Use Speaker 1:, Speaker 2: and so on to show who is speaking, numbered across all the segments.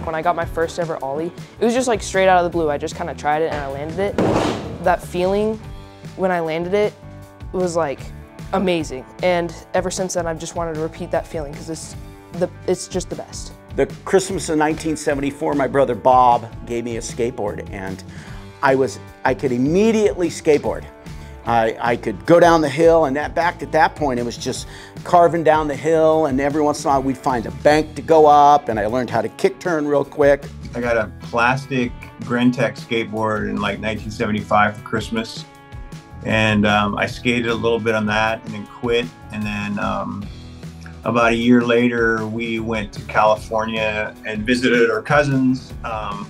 Speaker 1: When I got my first ever ollie, it was just like straight out of the blue. I just kind of tried it and I landed it. That feeling when I landed it was like amazing. And ever since then, I've just wanted to repeat that feeling because it's just the best.
Speaker 2: The Christmas of 1974, my brother Bob gave me a skateboard, and I could immediately skateboard. I could go down the hill, and back at that point, it was just carving down the hill, and every once in a while we'd find a bank to go up, and I learned how to kick turn real quick.
Speaker 3: I got a plastic Grentech skateboard in like 1975 for Christmas, and I skated a little bit on that and then quit, and then about a year later, we went to California and visited our cousins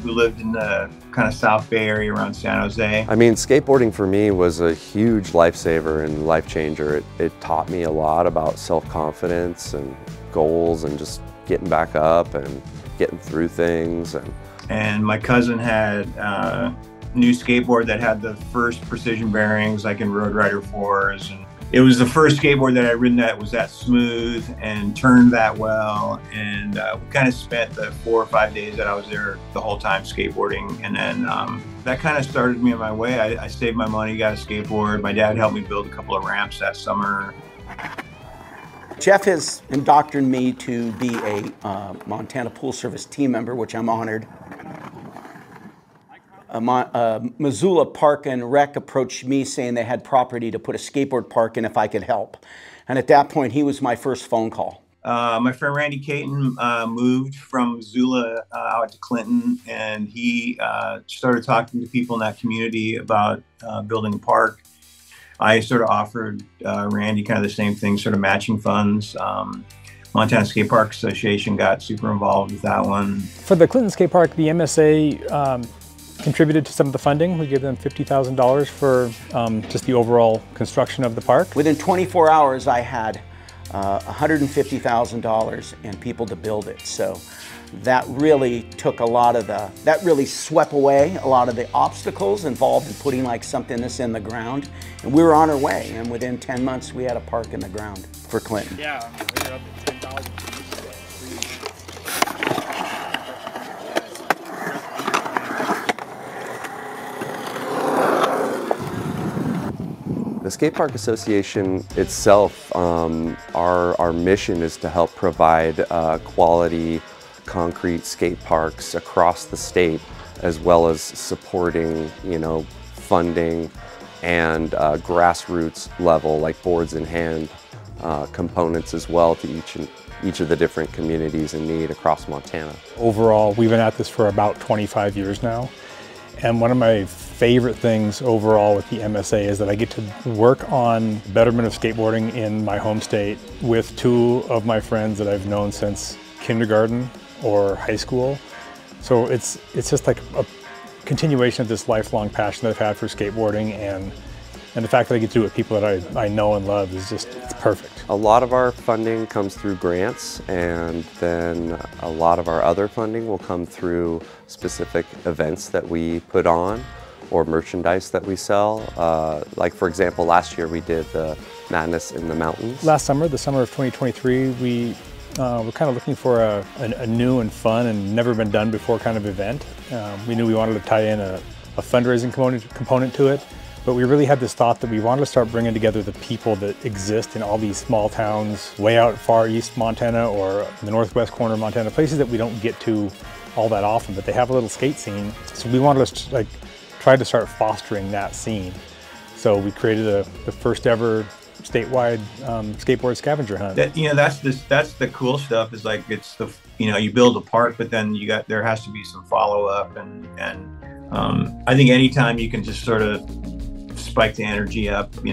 Speaker 3: who lived in the kind of South Bay area around San Jose.
Speaker 4: I mean, skateboarding for me was a huge lifesaver and life changer. It taught me a lot about self-confidence and goals and just getting back up and getting through things.
Speaker 3: And my cousin had a new skateboard that had the first precision bearings, like in Road Rider 4s. And it was the first skateboard that I'd ridden that was that smooth and turned that well. And we kind of spent the 4 or 5 days that I was there the whole time skateboarding. And then that kind of started me on my way. I saved my money, got a skateboard. My dad helped me build a couple of ramps that summer.
Speaker 2: Jeff has indoctrinated me to be a Montana Pool Service team member, which I'm honored. Missoula Park and Rec approached me saying they had property to put a skateboard park in if I could help. And at that point, he was my first phone call.
Speaker 3: My friend Randy Katen moved from Missoula out to Clinton, and he started talking to people in that community about building a park. I sort of offered Randy kind of the same thing, sort of matching funds. Montana Skate Park Association got super involved with that one.
Speaker 5: For the Clinton Skate Park, the MSA contributed to some of the funding. We gave them $50,000 for just the overall construction of the park.
Speaker 2: Within 24 hours, I had $150,000 and people to build it. So that really took a lot of that really swept away a lot of the obstacles involved in putting like something this in the ground. And we were on our way, and within 10 months, we had a park in the ground for Clinton.
Speaker 5: Yeah, we were up at 10,000.
Speaker 4: The Skate Park Association itself, our mission is to help provide quality concrete skate parks across the state, as well as supporting, funding and grassroots level, like boards in hand components as well to each of the different communities in need across Montana.
Speaker 5: Overall, we've been at this for about 25 years now. And one of my favorite things overall with the MSA is that I get to work on betterment of skateboarding in my home state with 2 of my friends that I've known since kindergarten or high school. So it's just like a continuation of this lifelong passion that I've had for skateboarding, and the fact that I get to do it with people that I know and love is just, it's perfect.
Speaker 4: A lot of our funding comes through grants, and then a lot of our other funding will come through specific events that we put on or merchandise that we sell. Like for example, last year we did the Madness in the Mountains.
Speaker 5: Last summer, the summer of 2023, we were kind of looking for a new and fun and never been done before kind of event. We knew we wanted to tie in a fundraising component to it. But we really had this thought that we wanted to start bringing together the people that exist in all these small towns way out far east Montana or the northwest corner of Montana, places that we don't get to all that often, but they have a little skate scene. So we wanted to try to start fostering that scene. So we created the first ever statewide skateboard scavenger hunt.
Speaker 3: That's the cool stuff. Is like you build a park, but then there has to be some follow up, and I think anytime you can just sort of spike the energy up, in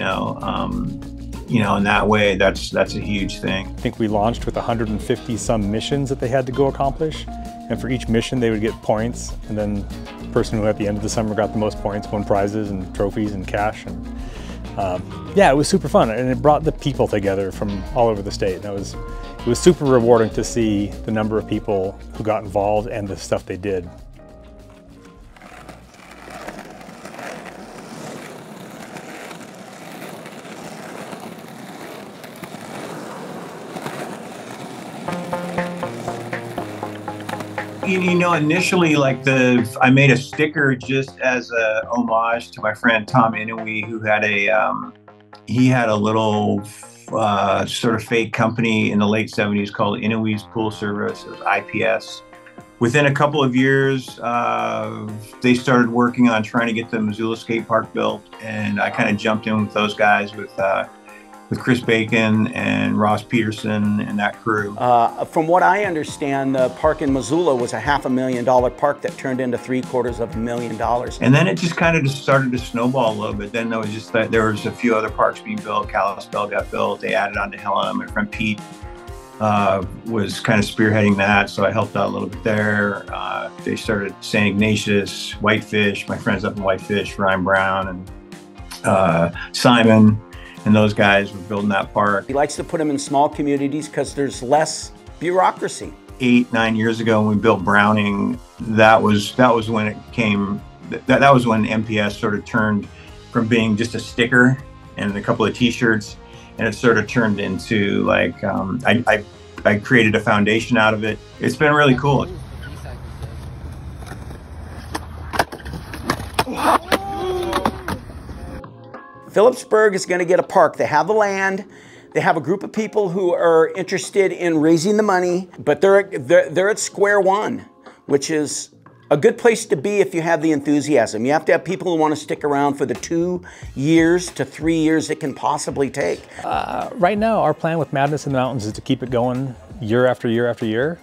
Speaker 3: that way, that's a huge thing.
Speaker 5: I think we launched with 150 some missions that they had to go accomplish, and for each mission they would get points, and then person who at the end of the summer got the most points won prizes and trophies and cash. And yeah, it was super fun, and it brought the people together from all over the state. And it was super rewarding to see the number of people who got involved and the stuff they did.
Speaker 3: You know, initially, like I made a sticker just as a homage to my friend Tom Inouye, who had he had a little sort of fake company in the late 70s called Inouye's Pool Service. It was IPS. Within a couple of years, they started working on trying to get the Missoula skate park built, and I kind of jumped in with those guys with Chris Bacon and Ross Peterson and that crew.
Speaker 2: From what I understand, the park in Missoula was a $500,000 park that turned into $750,000.
Speaker 3: And then it just kind of started to snowball a little bit. Then there was just that there was a few other parks being built. Kalispell got built. They added on to Helen. My friend Pete was kind of spearheading that, so I helped out a little bit there. They started St. Ignatius, Whitefish. My friends up in Whitefish, Ryan Brown and Simon. And those guys were building that park.
Speaker 2: He likes to put them in small communities because there's less bureaucracy.
Speaker 3: 8-9 years ago when we built Browning, that was when it came, that was when MPS sort of turned from being just a sticker and a couple of t-shirts, and it sort of turned into like, I created a foundation out of it. It's been really cool.
Speaker 2: Phillipsburg is going to get a park. They have the land. They have a group of people who are interested in raising the money, but they're at square one, which is a good place to be if you have the enthusiasm. You have to have people who want to stick around for the 2 years to 3 years it can possibly take.
Speaker 5: Right now, our plan with Madness in the Mountains is to keep it going year after year after year.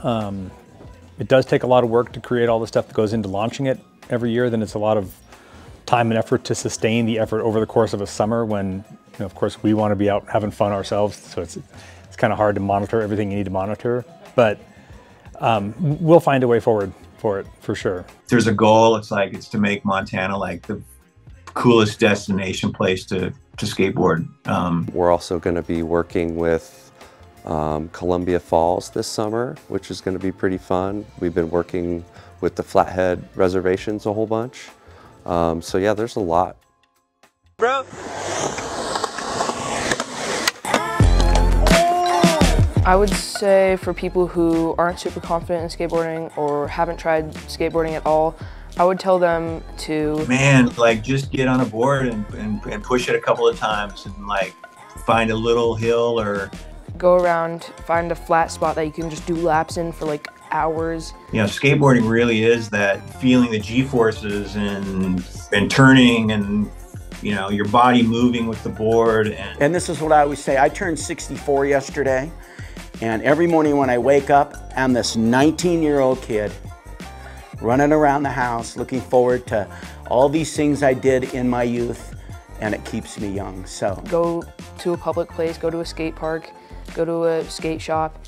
Speaker 5: It does take a lot of work to create all the stuff that goes into launching it every year. Then it's a lot of time and effort to sustain the effort over the course of a summer when, you know, of course, we want to be out having fun ourselves. So it's kind of hard to monitor everything you need to monitor. But we'll find a way forward for it, for sure.
Speaker 3: There's a goal. It's to make Montana like the coolest destination place to skateboard.
Speaker 4: We're also going to be working with Columbia Falls this summer, which is going to be pretty fun. We've been working with the Flathead reservations a whole bunch. So yeah, there's a lot.
Speaker 6: Bro.
Speaker 1: I would say for people who aren't super confident in skateboarding or haven't tried skateboarding at all, I would tell them to...
Speaker 3: Man, like just get on a board and push it a couple of times and like find a little hill or...
Speaker 1: Go around, find a flat spot that you can just do laps in for like hours.
Speaker 3: You know, skateboarding really is that feeling the G-forces and turning and, you know, your body moving with the board.
Speaker 2: And this is what I always say. I turned 64 yesterday, and every morning when I wake up, I'm this 19-year-old kid running around the house looking forward to all these things I did in my youth, and it keeps me young. So
Speaker 1: go to a public place, go to a skate park, go to a skate shop,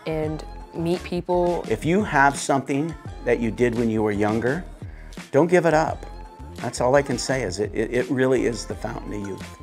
Speaker 1: and meet people.
Speaker 2: If you have something that you did when you were younger, don't give it up. That's all I can say is it really is the fountain of youth.